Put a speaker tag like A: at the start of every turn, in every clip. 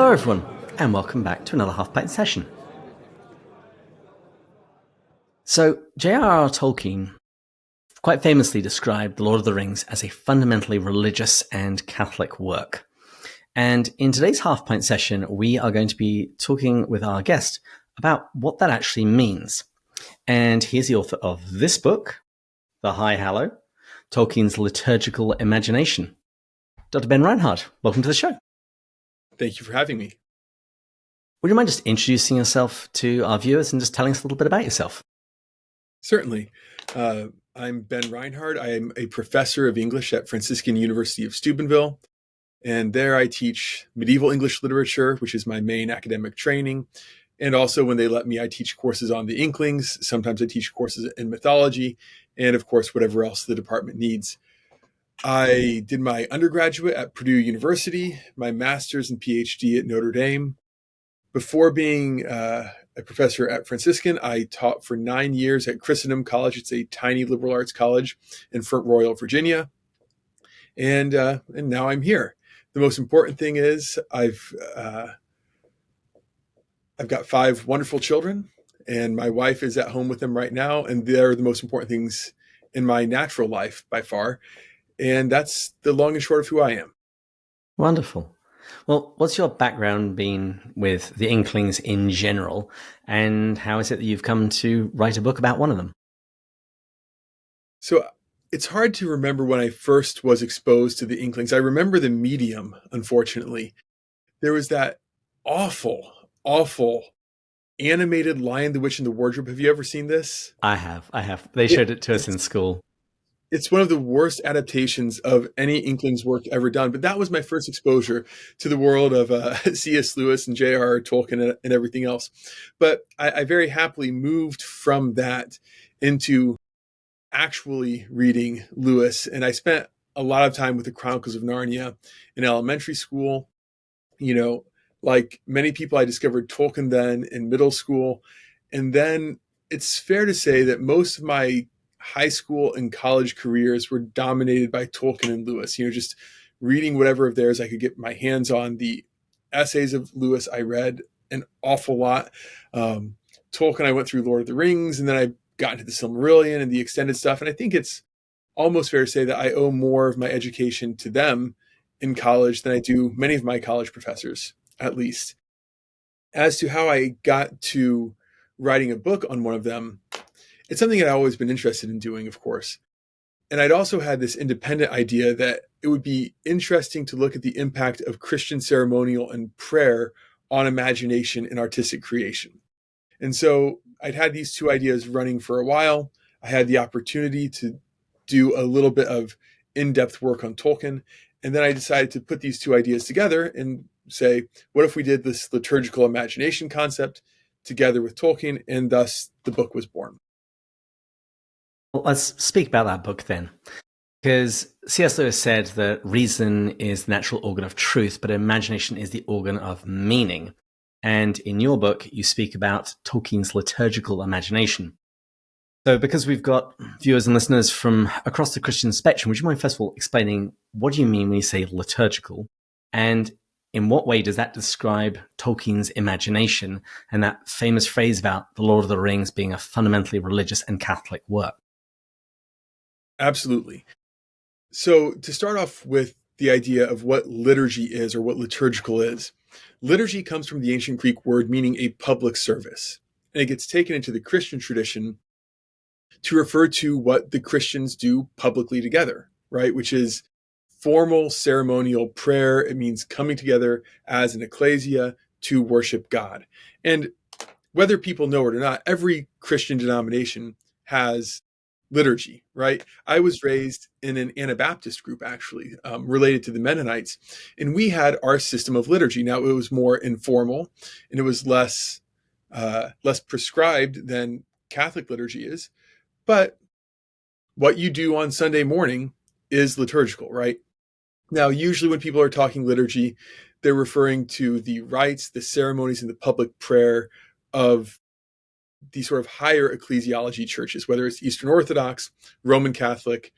A: Hello everyone, and welcome back to another Half Pint session. So, J.R.R. Tolkien quite famously described The Lord of the Rings as a fundamentally religious and Catholic work. And in today's Half Pint session, we are going to be talking with our guest about what that actually means. And he's the author of this book, The High Hallow, Tolkien's Liturgical Imagination. Dr. Ben Reinhard, welcome to the show.
B: Thank you for having me.
A: Would you mind just introducing yourself to our viewers and just telling us a little bit about yourself?
B: Certainly. I'm Ben Reinhard. I am a professor of English at Franciscan University of Steubenville. And there I teach medieval English literature, which is my main academic training. And also when they let me, I teach courses on the Inklings. Sometimes I teach courses in mythology and, of course, whatever else the department needs. I did my undergraduate at Purdue University, my master's and PhD at Notre Dame. Before being a professor at Franciscan, I taught for 9 years at Christendom College. It's a tiny liberal arts college in Front Royal, Virginia. And now I'm here. The most important thing is I've got 5 wonderful children, and my wife is at home with them right now. And they're the most important things in my natural life by far. And that's the long and short of who I am.
A: Wonderful. Well, what's your background been with the Inklings in general, and how is it that you've come to write a book about one of them?
B: So it's hard to remember when I first was exposed to the Inklings. I remember the medium, unfortunately. There was that awful animated Lion, the Witch, and the Wardrobe. Have you ever seen this?
A: I have. They showed it to us in school.
B: It's one of the worst adaptations of any Inklings work ever done. But that was my first exposure to the world of C.S. Lewis and J.R.R. Tolkien and everything else. But I very happily moved from that into actually reading Lewis. And I spent a lot of time with the Chronicles of Narnia in elementary school. You know, like many people, I discovered Tolkien then in middle school. And then it's fair to say that most of my high school and college careers were dominated by Tolkien and Lewis, just reading whatever of theirs I could get my hands on. The essays of Lewis, I read an awful lot. Tolkien, I went through Lord of the Rings, and then I got into the Silmarillion and the extended stuff. And I think it's almost fair to say that I owe more of my education to them in college than I do many of my college professors, at least. As to how I got to writing a book on one of them, it's something that I've always been interested in doing, of course. And I'd also had this independent idea that it would be interesting to look at the impact of Christian ceremonial and prayer on imagination and artistic creation. And so I'd had these 2 ideas running for a while. I had the opportunity to do a little bit of in-depth work on Tolkien. And then I decided to put these 2 ideas together and say, what if we did this liturgical imagination concept together with Tolkien? And thus the book was born.
A: Well, let's speak about that book then. Because C.S. Lewis said that reason is the natural organ of truth, but imagination is the organ of meaning. And in your book, you speak about Tolkien's liturgical imagination. So because we've got viewers and listeners from across the Christian spectrum, would you mind first of all explaining what do you mean when you say liturgical? And in what way does that describe Tolkien's imagination and that famous phrase about The Lord of the Rings being a fundamentally religious and Catholic work?
B: Absolutely. So to start off with the idea of what liturgy is or what liturgical is, liturgy comes from the ancient Greek word meaning a public service. And it gets taken into the Christian tradition to refer to what the Christians do publicly together, right? Which is formal ceremonial prayer. It means coming together as an ecclesia to worship God. And whether people know it or not, every Christian denomination has liturgy, right? I was raised in an Anabaptist group, actually, related to the Mennonites, and we had our system of liturgy. Now, it was more informal, and it was less prescribed than Catholic liturgy is. But what you do on Sunday morning is liturgical, right? Now, usually when people are talking liturgy, they're referring to the rites, the ceremonies, and the public prayer of the sort of higher ecclesiology churches, whether it's Eastern Orthodox, Roman Catholic,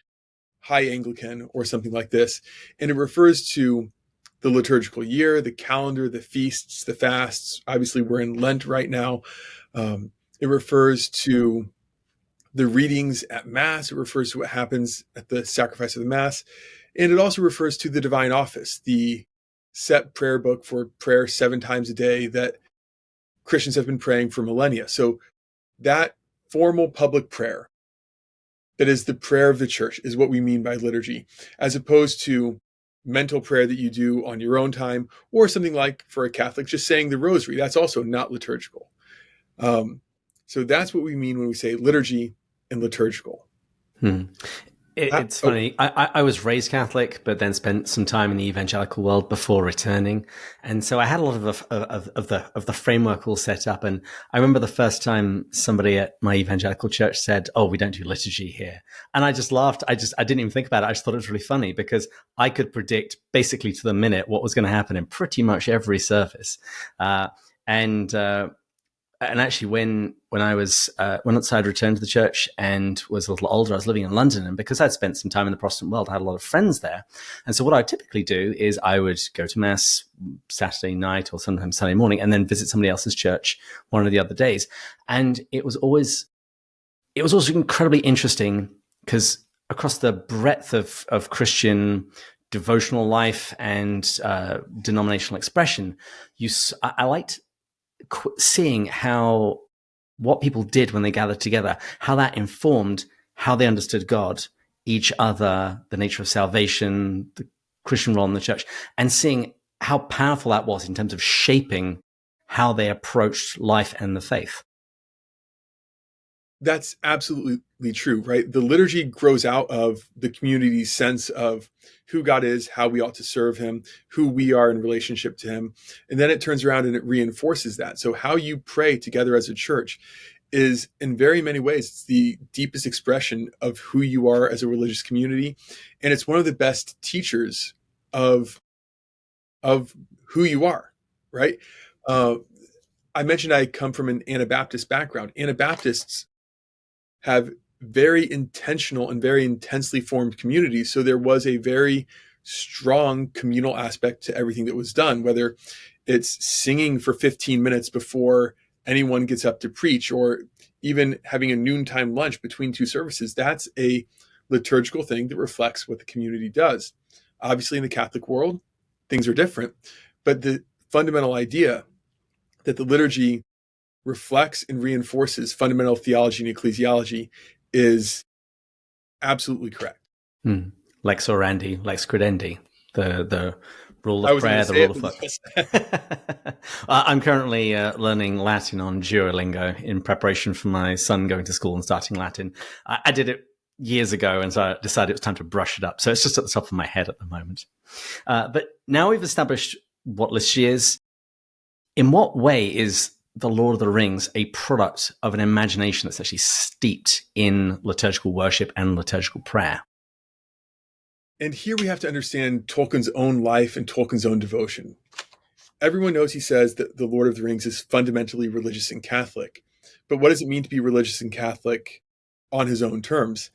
B: High Anglican, or something like this. And it refers to the liturgical year, the calendar, the feasts, the fasts. Obviously, we're in Lent right now. It refers to the readings at Mass. It refers to what happens at the sacrifice of the Mass. And it also refers to the divine office, the set prayer book for prayer 7 times a day that Christians have been praying for millennia. So that formal public prayer, that is the prayer of the church, is what we mean by liturgy, as opposed to mental prayer that you do on your own time, or something like, for a Catholic, just saying the rosary. That's also not liturgical. So that's what we mean when we say liturgy and liturgical.
A: It's funny. I was raised Catholic, but then spent some time in the evangelical world before returning, and so I had a lot of the framework all set up. And I remember the first time somebody at my evangelical church said, "Oh, we don't do liturgy here," and I just laughed. I didn't even think about it. I just thought it was really funny because I could predict basically to the minute what was going to happen in pretty much every service, and actually, when I was once I'd returned to the church and was a little older, I was living in London, and because I'd spent some time in the Protestant world, I had a lot of friends there. And so, what I typically do is I would go to mass Saturday night or sometimes Sunday morning, and then visit somebody else's church one of the other days. And it was always incredibly interesting because across the breadth of Christian devotional life and denominational expression, I liked seeing how what people did when they gathered together, how that informed how they understood God, each other, the nature of salvation, the Christian role in the church, and seeing how powerful that was in terms of shaping how they approached life and the faith.
B: That's absolutely true, right? The liturgy grows out of the community's sense of who God is, how we ought to serve him, who we are in relationship to him. And then it turns around and it reinforces that. So how you pray together as a church is, in very many ways, it's the deepest expression of who you are as a religious community. And it's one of the best teachers of who you are, right? I mentioned I come from an Anabaptist background. Anabaptists have very intentional and very intensely formed communities. So there was a very strong communal aspect to everything that was done, whether it's singing for 15 minutes before anyone gets up to preach, or even having a noontime lunch between 2 services. That's a liturgical thing that reflects what the community does. Obviously, in the Catholic world, things are different, but the fundamental idea that the liturgy reflects and reinforces fundamental theology and ecclesiology is absolutely correct.
A: Lex orandi, lex credendi, the rule of prayer, the rule of book. I'm currently learning Latin on Duolingo in preparation for my son going to school and starting Latin. I did it years ago, and so I decided it was time to brush it up. So it's just at the top of my head at the moment. But now we've established what liturgy is. In what way is the Lord of the Rings a product of an imagination that's actually steeped in liturgical worship and liturgical prayer?
B: And here we have to understand Tolkien's own life and Tolkien's own devotion. Everyone knows he says that the Lord of the Rings is fundamentally religious and Catholic. But what does it mean to be religious and Catholic on his own terms?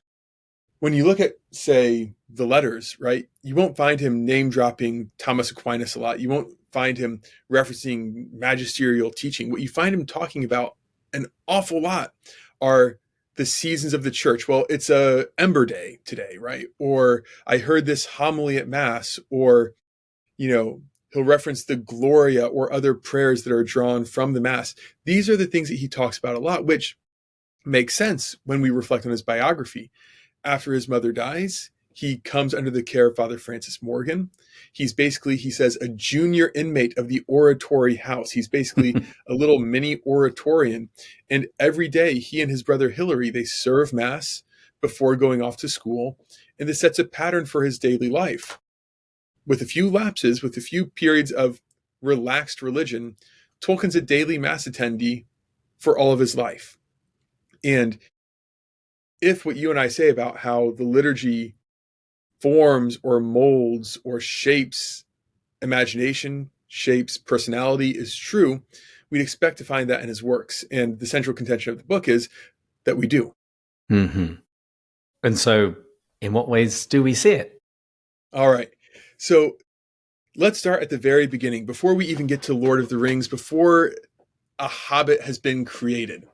B: When you look at, say, the letters, right, you won't find him name-dropping Thomas Aquinas a lot. You won't find him referencing magisterial teaching. What you find him talking about an awful lot are the seasons of the church. Well, it's a Ember Day today, right? Or I heard this homily at Mass, or, he'll reference the Gloria or other prayers that are drawn from the Mass. These are the things that he talks about a lot, which makes sense when we reflect on his biography. After his mother dies, he comes under the care of Father Francis Morgan. He's basically, he says, a junior inmate of the oratory house. He's basically a little mini oratorian. And every day, he and his brother Hilary, they serve Mass before going off to school. And this sets a pattern for his daily life. With a few lapses, with a few periods of relaxed religion, Tolkien's a daily Mass attendee for all of his life. And if what you and I say about how the liturgy forms or molds or shapes imagination, shapes personality is true, we'd expect to find that in his works. And the central contention of the book is that we do.
A: Mm-hmm. And so, in what ways do we see it?
B: All right. So let's start at the very beginning, before we even get to Lord of the Rings, before a hobbit has been created.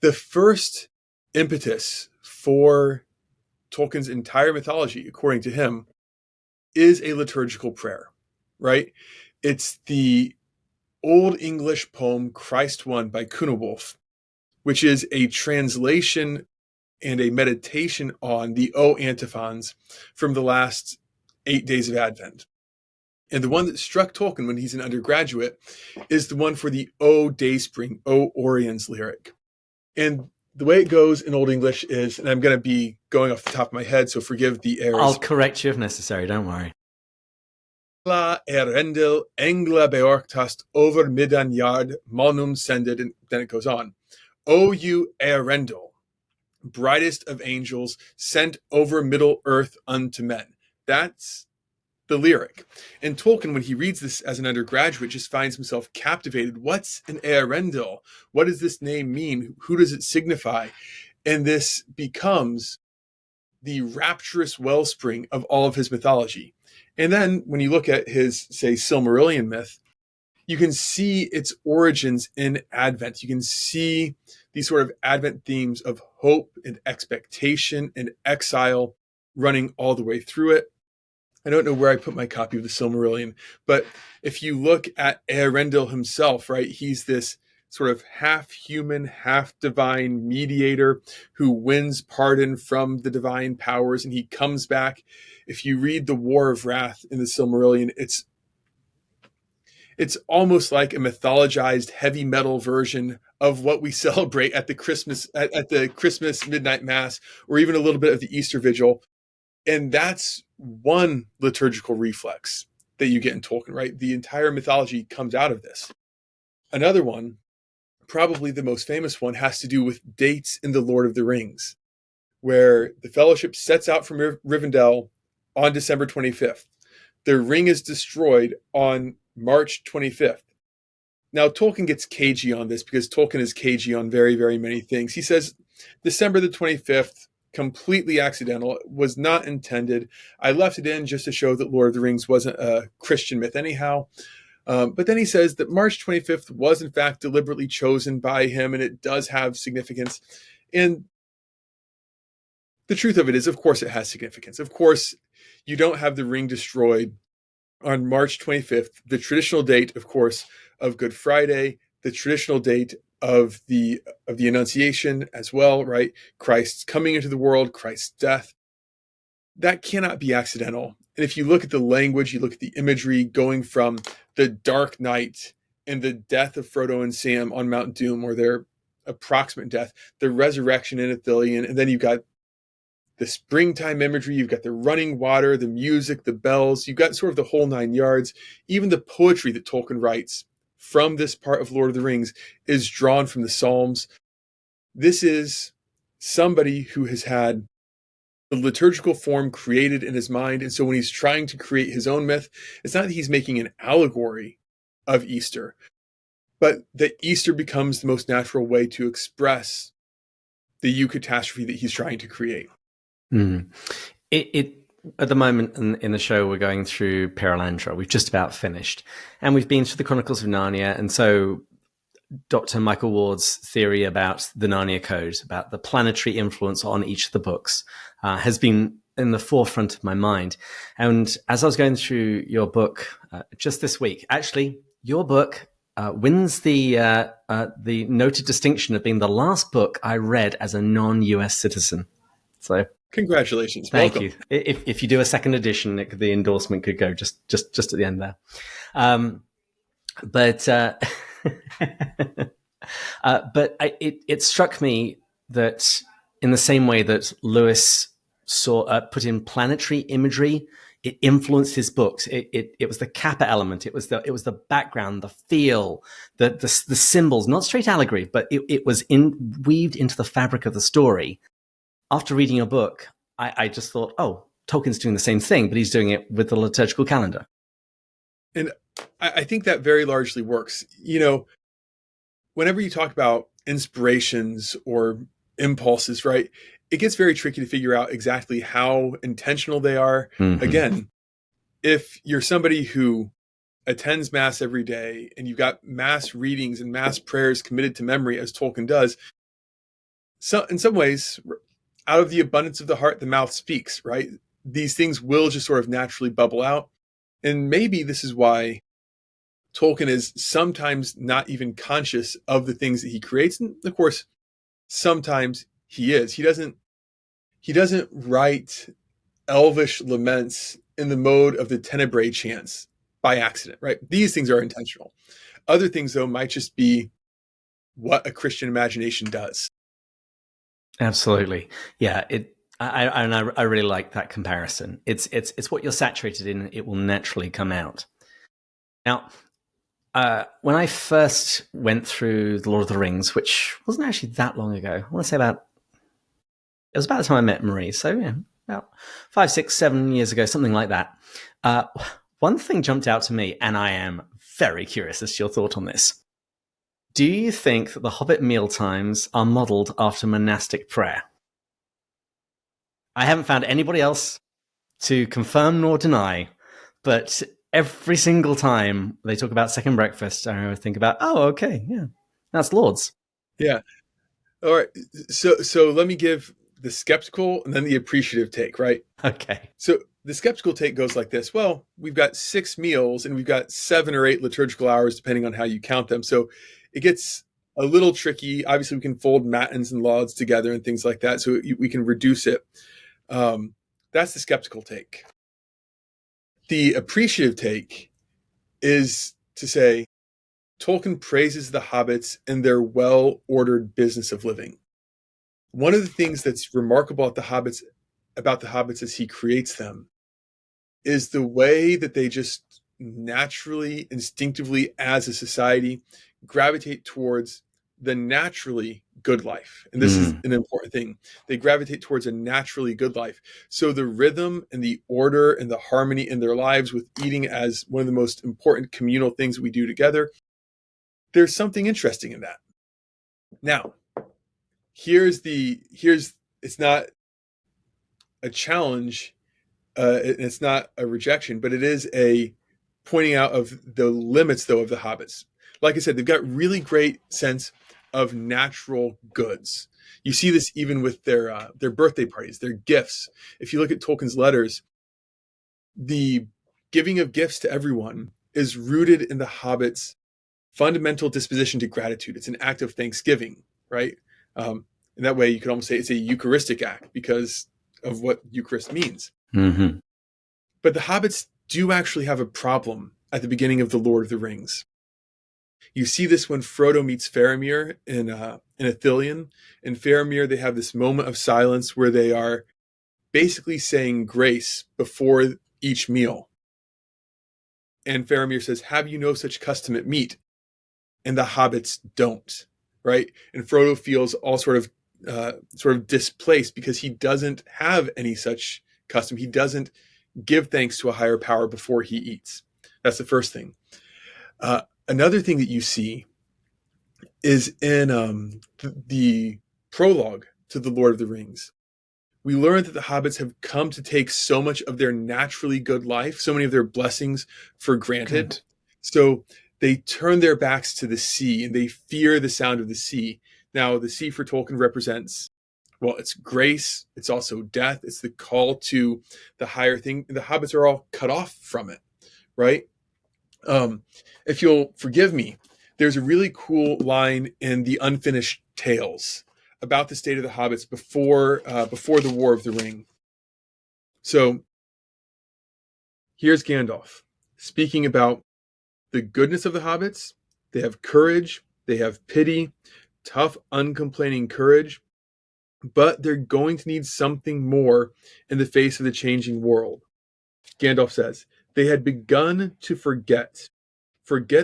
B: The first impetus for Tolkien's entire mythology, according to him, is a liturgical prayer, right? It's the Old English poem Christ One by Cunewulf, which is a translation and a meditation on the O antiphons from the last 8 days of Advent. And the one that struck Tolkien when he's an undergraduate is the one for the O Dayspring, O Orion's lyric. And the way it goes in Old English is, and I'm going to be going off the top of my head, so forgive the errors.
A: I'll correct you if necessary, don't worry.
B: La Earendel engla beorktast over middan yard monum sended, and then it goes on. O you Earendel, brightest of angels, sent over Middle Earth unto men. That's the lyric. And Tolkien, when he reads this as an undergraduate, just finds himself captivated. What's an Earendel? What does this name mean? Who does it signify? And this becomes the rapturous wellspring of all of his mythology. And then when you look at his, say, Silmarillion myth, you can see its origins in Advent. You can see these sort of Advent themes of hope and expectation and exile running all the way through it. I don't know where I put my copy of the Silmarillion, but if you look at Earendel himself, right, he's this sort of half human, half divine mediator who wins pardon from the divine powers, and he comes back. If you read the War of Wrath in the Silmarillion, it's almost like a mythologized heavy metal version of what we celebrate at the Christmas midnight mass, or even a little bit of the Easter vigil. And that's one liturgical reflex that you get in Tolkien, right? The entire mythology comes out of this. Another one, probably the most famous one, has to do with dates in the Lord of the Rings, where the Fellowship sets out from Rivendell on December 25th. The ring is destroyed on March 25th. Now, Tolkien gets cagey on this because Tolkien is cagey on very, very many things. He says December the 25th, completely accidental, was not intended. I left it in just to show that Lord of the Rings wasn't a Christian myth anyhow. But then he says that March 25th was in fact deliberately chosen by him, and it does have significance. And the truth of it is, of course, it has significance. Of course, you don't have the ring destroyed on March 25th, the traditional date, of course, of Good Friday, the traditional date of the Annunciation as well, right? Christ's coming into the world, Christ's death. That cannot be accidental. And if you look at the language, you look at the imagery going from the dark night and the death of Frodo and Sam on Mount Doom, or their approximate death, the resurrection in Ithilien, and then you've got the springtime imagery, you've got the running water, the music, the bells, you've got sort of the whole 9 yards. Even the poetry that Tolkien writes from this part of Lord of the Rings is drawn from the Psalms. This is somebody who has had the liturgical form created in his mind. And so when he's trying to create his own myth, it's not that he's making an allegory of Easter, but that Easter becomes the most natural way to express the eucatastrophe that he's trying to create.
A: Mm. It at the moment in the show, we're going through Perelandra. We've just about finished, and we've been through the Chronicles of Narnia. And so Dr. Michael Ward's theory about the Narnia Code, about the planetary influence on each of the books, has been in the forefront of my mind. And as I was going through your book just this week, actually, your book wins the noted distinction of being the last book I read as a non-US citizen. So
B: congratulations.
A: Thank
B: Welcome.
A: you. If you do a second edition, the endorsement could go just at the end there. But it struck me that in the same way that Lewis put in planetary imagery, it influenced his books. It was the Kappa element. It was the background, the feel, the symbols, not straight allegory, but it was weaved into the fabric of the story. After reading your book, I just thought, oh, Tolkien's doing the same thing, but he's doing it with the liturgical calendar.
B: And I think that very largely works. You know, whenever you talk about inspirations or impulses, right, it gets very tricky to figure out exactly how intentional they are. Mm-hmm. Again, if you're somebody who attends Mass every day and you've got Mass readings and Mass prayers committed to memory, as Tolkien does, so in some ways, out of the abundance of the heart, the mouth speaks, right? These things will just sort of naturally bubble out. And maybe this is why Tolkien is sometimes not even conscious of the things that he creates. And of course, sometimes he is. He doesn't write elvish laments in the mode of the Tenebrae chants by accident, right? These things are intentional. Other things, though, might just be what a Christian imagination does.
A: Absolutely. Yeah. I really like that comparison. It's what you're saturated in. It will naturally come out. Now, when I first went through The Lord of the Rings, which wasn't actually that long ago, I want to say it was about the time I met Marie. So yeah, about 5, 6, 7 years ago, something like that. One thing jumped out to me, and I am very curious as to your thought on this. Do you think that the Hobbit mealtimes are modelled after monastic prayer? I haven't found anybody else to confirm nor deny, but every single time they talk about second breakfast, I think about, oh, okay, yeah, that's Lord's.
B: Yeah. All right. So let me give the skeptical and then the appreciative take, right?
A: Okay.
B: So the skeptical take goes like this. Well, we've got 6 meals and we've got 7 or 8 liturgical hours, depending on how you count them. So it gets a little tricky. Obviously, we can fold matins and lauds together and things like that. So we can reduce it. That's the skeptical take. The appreciative take is to say, Tolkien praises the hobbits and their well-ordered business of living. One of the things that's remarkable about the hobbits as he creates them is the way that they just naturally, instinctively, as a society, gravitate towards the naturally good life. And this is an important thing. They gravitate towards a naturally good life. So the rhythm and the order and the harmony in their lives, with eating as one of the most important communal things we do together, there's something interesting in that. Now, it's not a challenge, it's not a rejection, but it is a pointing out of the limits, though, of the hobbits. Like I said, they've got really great sense of natural goods. You see this even with their birthday parties, their gifts. If you look at Tolkien's letters, the giving of gifts to everyone is rooted in the hobbits' fundamental disposition to gratitude. It's an act of thanksgiving, right? In that way, you could almost say it's a Eucharistic act because of what Eucharist means.
A: Mm-hmm.
B: But the hobbits do actually have a problem at the beginning of The Lord of the Rings. You see this when Frodo meets Faramir in Ithilien. In Faramir, they have this moment of silence where they are basically saying grace before each meal. And Faramir says, "Have you no such custom at meat?" And the hobbits don't, right? And Frodo feels all sort of displaced because he doesn't have any such custom. He doesn't give thanks to a higher power before he eats. That's the first thing. Another thing that you see is in the prologue to The Lord of the Rings. We learn that the hobbits have come to take so much of their naturally good life, so many of their blessings for granted. Good. So they turn their backs to the sea and they fear the sound of the sea. Now, the sea for Tolkien represents, well, it's grace. It's also death. It's the call to the higher thing. The hobbits are all cut off from it, right? If you'll forgive me, there's a really cool line in the Unfinished Tales about the state of the hobbits before the War of the Ring. So here's Gandalf speaking about the goodness of the hobbits. They have courage. They have pity, tough, uncomplaining courage. But they're going to need something more in the face of the changing world. Gandalf says, they had begun to forget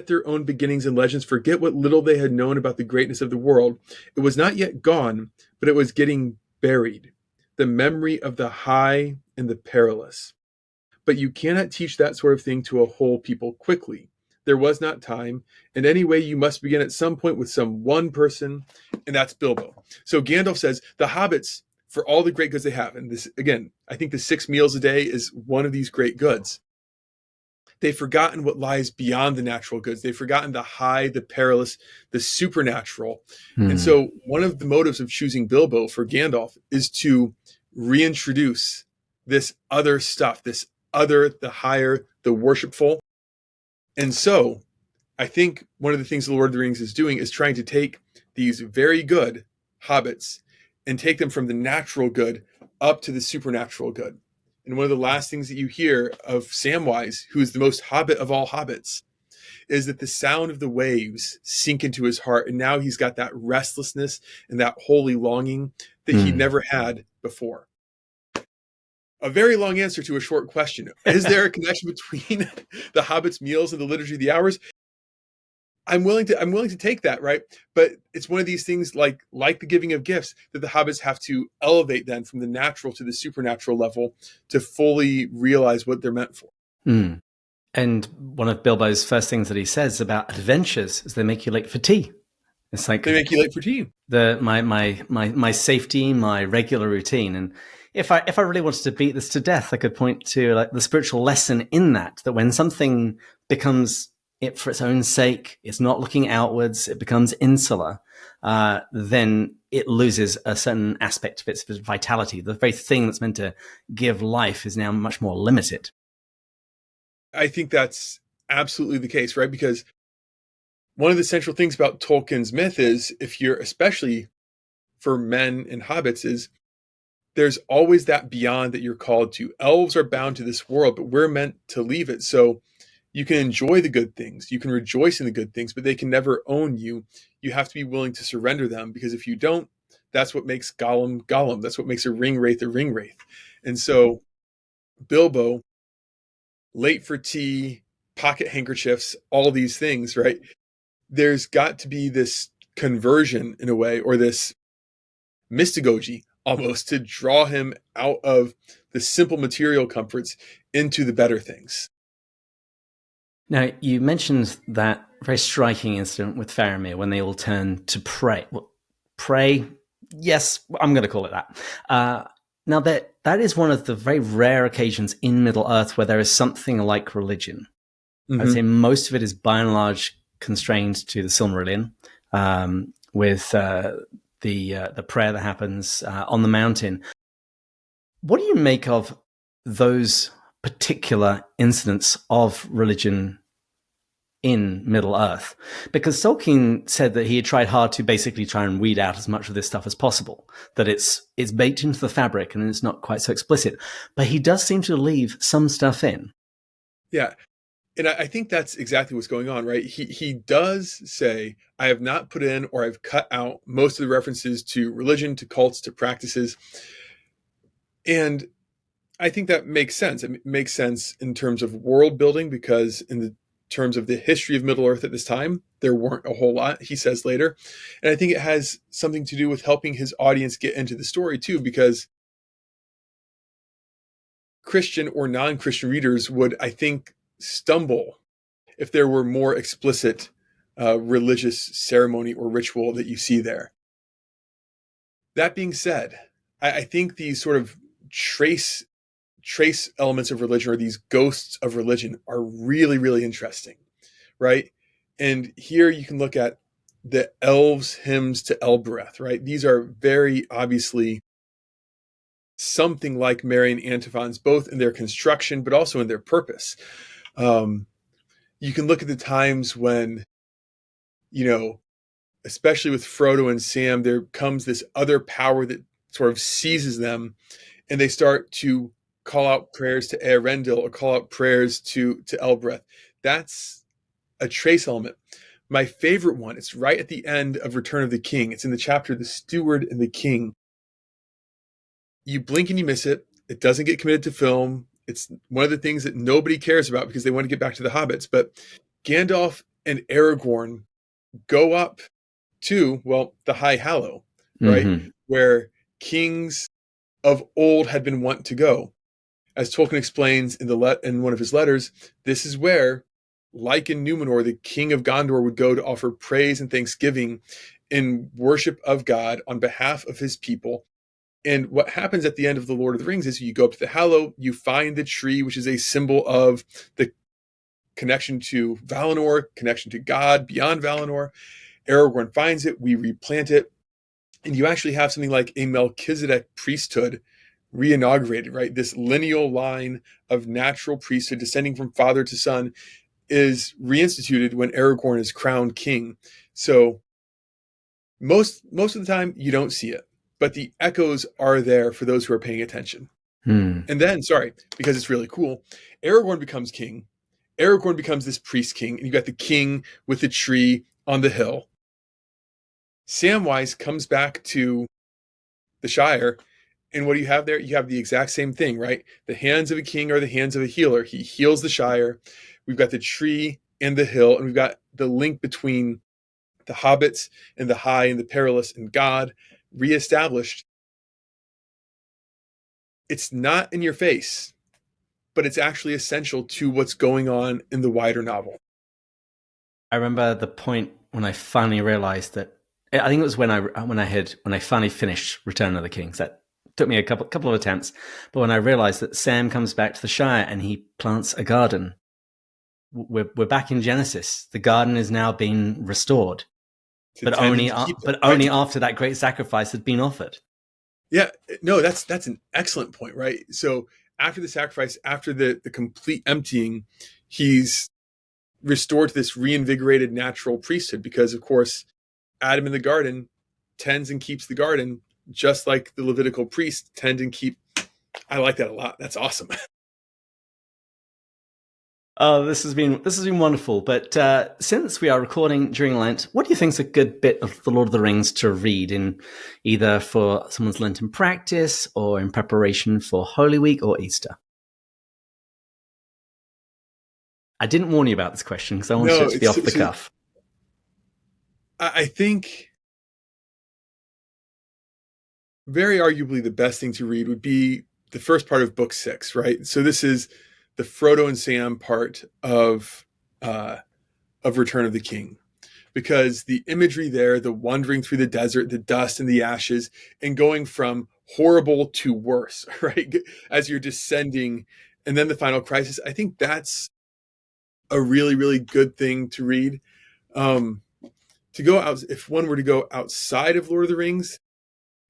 B: their own beginnings and legends, forget what little they had known about the greatness of the world. It was not yet gone, but it was getting buried. The memory of the high and the perilous. But you cannot teach that sort of thing to a whole people quickly. There was not time, and anyway, you must begin at some point with some one person, and that's Bilbo. So Gandalf says, the hobbits, for all the great goods they have, and this, again, I think the 6 meals a day is one of these great goods. They've forgotten what lies beyond the natural goods. They've forgotten the high, the perilous, the supernatural. And so one of the motives of choosing Bilbo for Gandalf is to reintroduce this other stuff, this other, the higher, the worshipful. And so I think one of the things the Lord of the Rings is doing is trying to take these very good hobbits and take them from the natural good up to the supernatural good. And one of the last things that you hear of Samwise, who is the most hobbit of all hobbits, is that the sound of the waves sink into his heart. And now he's got that restlessness and that holy longing that he never had before. A very long answer to a short question. Is there a connection between the hobbit's meals and the liturgy of the hours? I'm willing to take that, right? But it's one of these things like the giving of gifts that the hobbits have to elevate then from the natural to the supernatural level to fully realize what they're meant for.
A: And one of Bilbo's first things that he says about adventures is they make you late for tea. It's like
B: they make you late for tea.
A: My safety, my regular routine. And if I really wanted to beat this to death, I could point to like the spiritual lesson in that when something becomes it for its own sake, it's not looking outwards, it becomes insular, then it loses a certain aspect of its vitality. The very thing that's meant to give life is now much more limited.
B: I think that's absolutely the case, right? Because one of the central things about Tolkien's myth is, if you're, especially for men and hobbits, is there's always that beyond that you're called to. Elves are bound to this world, but we're meant to leave it. So you can enjoy the good things, you can rejoice in the good things, but they can never own you. You have to be willing to surrender them, because if you don't, that's what makes Gollum Gollum. That's what makes a ring wraith a ring wraith. And so Bilbo, late for tea, pocket handkerchiefs, all these things, right? There's got to be this conversion in a way, or this mystagogy almost, to draw him out of the simple material comforts into the better things.
A: Now, you mentioned that very striking incident with Faramir when they all turned to pray. Well, pray, yes, I'm going to call it that. Now, that is one of the very rare occasions in Middle-earth where there is something like religion. I'd say most of it is by and large constrained to the Silmarillion, with the prayer that happens on the mountain. What do you make of those particular incidents of religion in Middle-earth? Because Tolkien said that he had tried hard to basically try and weed out as much of this stuff as possible, that it's baked into the fabric and it's not quite so explicit. But he does seem to leave some stuff in.
B: Yeah. And I think that's exactly what's going on, right? He does say, I have not put in, or I've cut out most of the references to religion, to cults, to practices. And I think that makes sense. It makes sense in terms of world building, because in the terms of the history of Middle-earth at this time, there weren't a whole lot, he says later. And I think it has something to do with helping his audience get into the story too, because Christian or non-Christian readers would, I think, stumble if there were more explicit religious ceremony or ritual that you see there. That being said, I think these sort of trace elements of religion, or these ghosts of religion, are really, really interesting, right? And here you can look at the elves' hymns to Elbereth, right? These are very obviously something like Marian antiphons, both in their construction, but also in their purpose. You can look at the times when, especially with Frodo and Sam, there comes this other power that sort of seizes them, and they start to call out prayers to Earendel, or call out prayers to Elbereth. That's a trace element. My favorite one, it's right at the end of Return of the King. It's in the chapter, The Steward and the King. You blink and you miss it. It doesn't get committed to film. It's one of the things that nobody cares about because they want to get back to the hobbits. But Gandalf and Aragorn go up to, the High Hallow, right? Where kings of old had been wont to go. As Tolkien explains in one of his letters, this is where, like in Numenor, the king of Gondor would go to offer praise and thanksgiving in worship of God on behalf of his people. And what happens at the end of The Lord of the Rings is you go up to the Hallow, you find the tree, which is a symbol of the connection to Valinor, connection to God beyond Valinor. Aragorn finds it, we replant it, and you actually have something like a Melchizedek priesthood reinaugurated, right? This lineal line of natural priesthood descending from father to son is reinstituted when Aragorn is crowned king. So most of the time you don't see it, but the echoes are there for those who are paying attention. And then, because it's really cool, Aragorn becomes king. Aragorn becomes this priest king, and you got the king with the tree on the hill. Samwise comes back to the Shire, and what do you have there? You have the exact same thing, right? The hands of a king are the hands of a healer. He heals the Shire. We've got the tree and the hill, and we've got the link between the hobbits and the high and the perilous and God reestablished. It's not in your face, but it's actually essential to what's going on in the wider novel.
A: I remember the point when I finally realized that, I think it was when I finally finished Return of the King. That took me a couple of attempts, but when I realized that Sam comes back to the Shire and he plants a garden, we're back in Genesis. The garden is now being restored, but only after that great sacrifice had been offered.
B: Yeah, no, that's an excellent point, right? So after the sacrifice, after the complete emptying, he's restored to this reinvigorated natural priesthood because, of course, Adam in the garden tends and keeps the garden just like the Levitical priests tend and keep. I like that a lot. That's awesome.
A: Oh, this has been wonderful. But since we are recording during Lent, what do you think is a good bit of the Lord of the Rings to read in either for someone's Lenten practice or in preparation for Holy Week or Easter? I didn't warn you about this question because I wanted it to be off the cuff.
B: I think very arguably the best thing to read would be the first part of Book 6, right? So this is the Frodo and Sam part of Return of the King, because the imagery there, the wandering through the desert, the dust and the ashes, and going from horrible to worse, right? As you're descending, and then the final crisis. I think that's a really, really good thing to read. To go out, if one were to go outside of Lord of the Rings,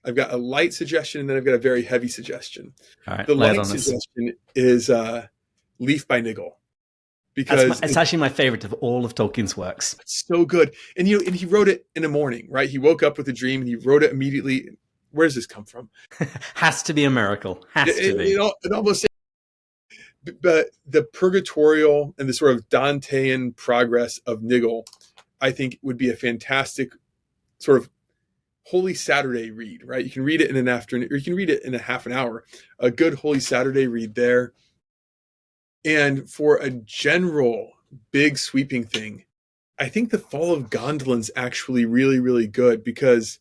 B: I've got a light suggestion and then I've got a very heavy suggestion.
A: All right,
B: the light suggestion is Leaf by Niggle, because
A: it's actually my favorite of all of Tolkien's works.
B: It's so good, and and he wrote it in a morning, right? He woke up with a dream and he wrote it immediately. Where does this come from?
A: Has to be a miracle. Has to be.
B: It almost. But the purgatorial and the sort of Dantean progress of Niggle, I think, would be a fantastic sort of Holy Saturday read, right? You can read it in an afternoon, or you can read it in a half an hour. A good Holy Saturday read there. And for a general big sweeping thing, I think the Fall of Gondolin's actually really, really good, because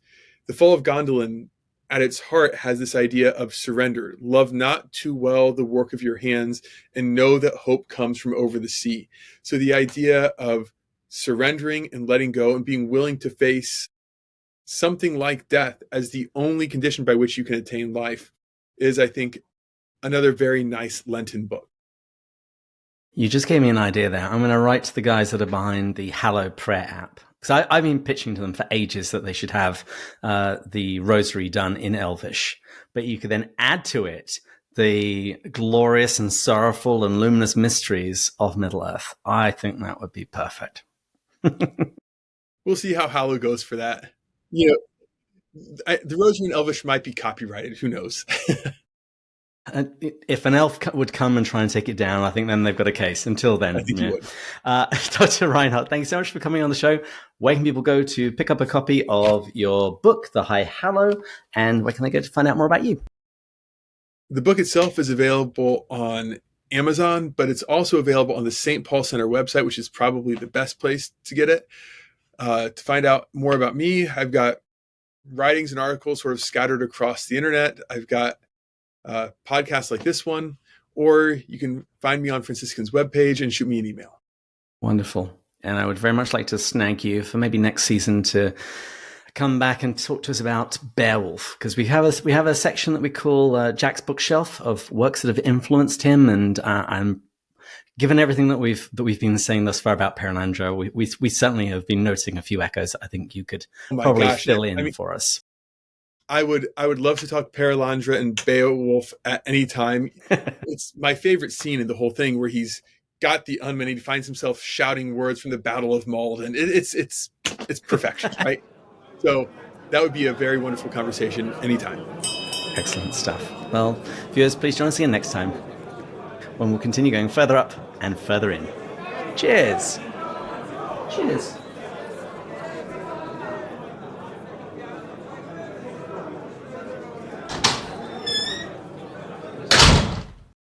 B: the Fall of Gondolin at its heart has this idea of surrender. Love not too well the work of your hands, and know that hope comes from over the sea. So the idea of surrendering and letting go and being willing to face something like death as the only condition by which you can attain life is, I think, another very nice Lenten book.
A: You just gave me an idea there. I'm going to write to the guys that are behind the Hallow prayer app, because I've been pitching to them for ages that they should have the rosary done in Elvish, but you could then add to it the glorious and sorrowful and luminous mysteries of Middle-earth. I think that would be perfect.
B: We'll see how Hallow goes for that. The rosary in Elvish might be copyrighted. Who knows?
A: If an elf would come and try and take it down, I think then they've got a case. Until then,
B: I think you would.
A: Dr. Reinhard, thank you so much for coming on the show. Where can people go to pick up a copy of your book, The High Hallow, and where can they go to find out more about you?
B: The book itself is available on Amazon, but it's also available on the St. Paul Center website, which is probably the best place to get it. To find out more about me, I've got writings and articles sort of scattered across the internet. I've got podcasts like this one, or you can find me on Franciscan's webpage and shoot me an email.
A: Wonderful. And I would very much like to snag you for maybe next season to come back and talk to us about Beowulf, because we have a section that we call Jack's Bookshelf of works that have influenced him, and I'm given everything that we've been saying thus far about Perelandra, we certainly have been noticing a few echoes that I think you could probably fill in for us.
B: I would love to talk Perelandra and Beowulf at any time. It's my favorite scene in the whole thing, where he's got the unman and he finds himself shouting words from the Battle of Malden. It's perfection, right? So that would be a very wonderful conversation anytime.
A: Excellent stuff. Well, viewers, please join us again next time, when we'll continue going further up and further in. Cheers! Cheers!